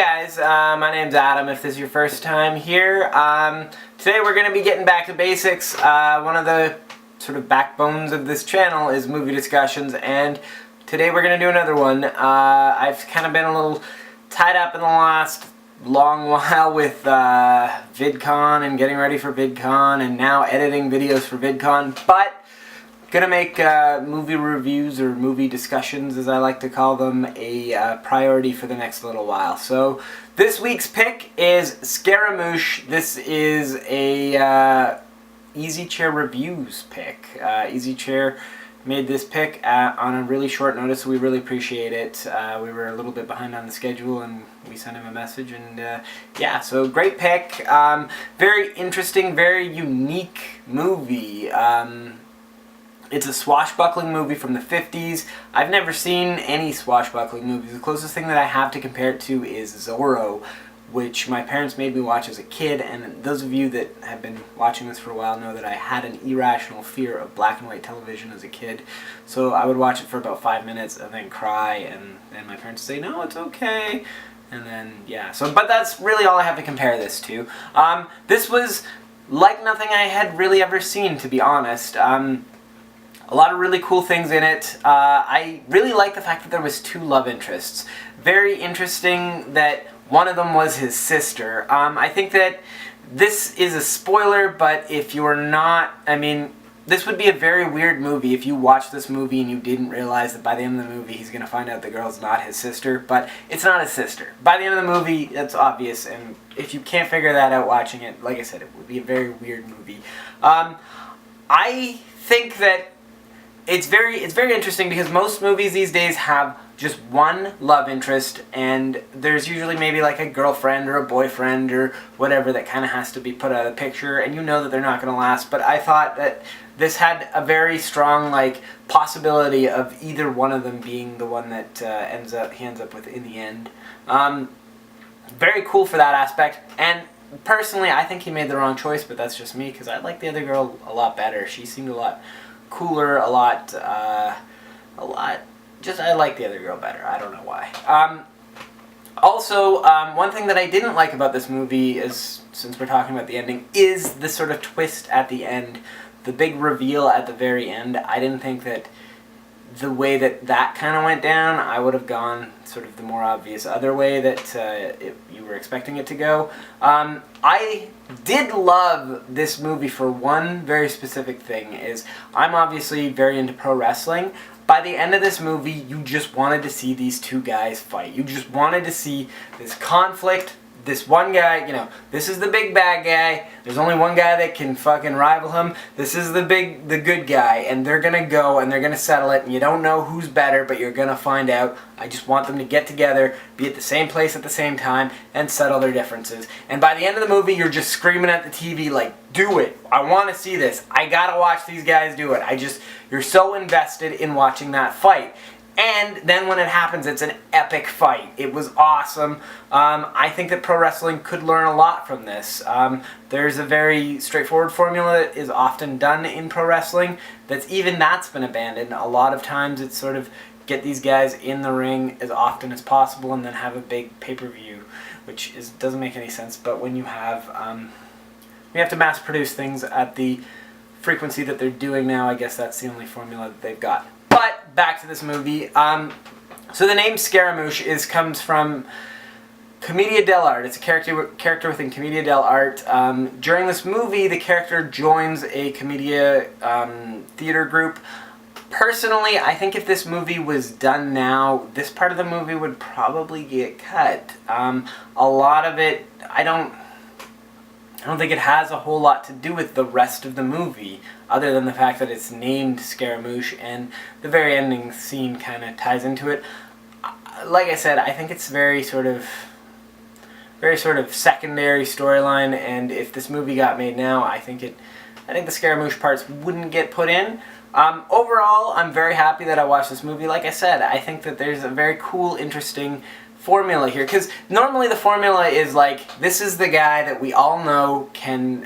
guys, my name's Adam if this is your first time here. Today we're going to be getting back to basics. One of the sort of backbones of this channel is movie discussions, and today we're going to do another one. I've kind of been a little tied up in the last long while with VidCon and getting ready for VidCon and now editing videos for VidCon, but gonna make movie reviews or movie discussions, as I like to call them, a priority for the next little while. So this week's pick is Scaramouche. This is a Easy Chair Reviews pick. Easy Chair made this pick on a really short notice, so we really appreciate it. We were a little bit behind on the schedule and we sent him a message, and yeah, so great pick. Very interesting, very unique movie. It's a swashbuckling movie from the 50s. I've never seen any swashbuckling movies. The closest thing that I have to compare it to is Zorro, which my parents made me watch as a kid, and those of you that have been watching this for a while know that I had an irrational fear of black and white television as a kid. So I would watch it for about 5 minutes and then cry, and then my parents would say, no, it's okay. And then, yeah. So, but that's really all I have to compare this to. This was like nothing I had really ever seen, to be honest. A lot of really cool things in it. I really like the fact that there was two love interests. Very interesting that one of them was his sister. I think that this is a spoiler, but if you're not, I mean, this would be a very weird movie if you watched this movie and you didn't realize that by the end of the movie he's going to find out the girl's not his sister, but it's not his sister. By the end of the movie, that's obvious, and if you can't figure that out watching it, like I said, it would be a very weird movie. I think that it's very interesting because most movies these days have just one love interest, and there's usually maybe like a girlfriend or a boyfriend or whatever that kind of has to be put out of the picture, and you know that they're not going to last. But I thought that this had a very strong like possibility of either one of them being the one that he ends up with in the end. Very cool for that aspect, and personally I think he made the wrong choice, but that's just me because I like the other girl a lot better. She seemed a lot cooler, a lot, just I like the other girl better. I don't know why. Also, one thing that I didn't like about this movie is, since we're talking about the ending, is the sort of twist at the end, the big reveal at the very end. I didn't think that the way that kind of went down, I would have gone sort of the more obvious other way that you were expecting it to go. I did love this movie for one very specific thing, is I'm obviously very into pro wrestling. By the end of this movie, you just wanted to see these two guys fight. You just wanted to see this conflict. This one guy, you know, this is the big bad guy. There's only one guy that can fucking rival him. This is the good guy, and they're gonna go and they're gonna settle it, and you don't know who's better, but you're gonna find out. I just want them to get together, be at the same place at the same time, and settle their differences. And by the end of the movie, you're just screaming at the TV like, do it. I want to see this. I gotta watch these guys do it. You're so invested in watching that fight. And then when it happens, it's an epic fight. It was awesome. I think that pro wrestling could learn a lot from this. There's a very straightforward formula that is often done in pro wrestling. That's been abandoned. A lot of times it's sort of get these guys in the ring as often as possible and then have a big pay-per-view, which doesn't make any sense. But when you have to mass produce things at the frequency that they're doing now, I guess that's the only formula that they've got. But back to this movie. So the name Scaramouche comes from Commedia dell'arte. It's a character within Commedia dell'arte. During this movie, the character joins a Commedia theater group. Personally, I think if this movie was done now, this part of the movie would probably get cut. A lot of it, I don't think it has a whole lot to do with the rest of the movie, other than the fact that it's named Scaramouche, and the very ending scene kind of ties into it. Like I said, I think it's very sort of secondary storyline, and if this movie got made now, I think the Scaramouche parts wouldn't get put in. Overall, I'm very happy that I watched this movie. Like I said, I think that there's a very cool, interesting formula here, because normally the formula is like, this is the guy that we all know can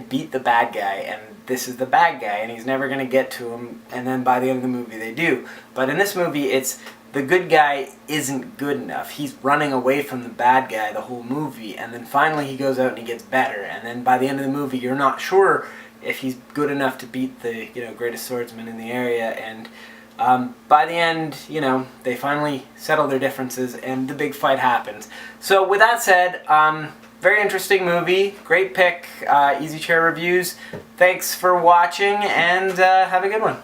beat the bad guy, and this is the bad guy, and he's never going to get to him, and then by the end of the movie they do. But in this movie, it's the good guy isn't good enough. He's running away from the bad guy the whole movie, and then finally he goes out and he gets better, and then by the end of the movie you're not sure if he's good enough to beat the greatest swordsman in the area, and by the end, they finally settle their differences and the big fight happens. So with that said, very interesting movie, great pick, Easy Chair Reviews. Thanks for watching, and have a good one.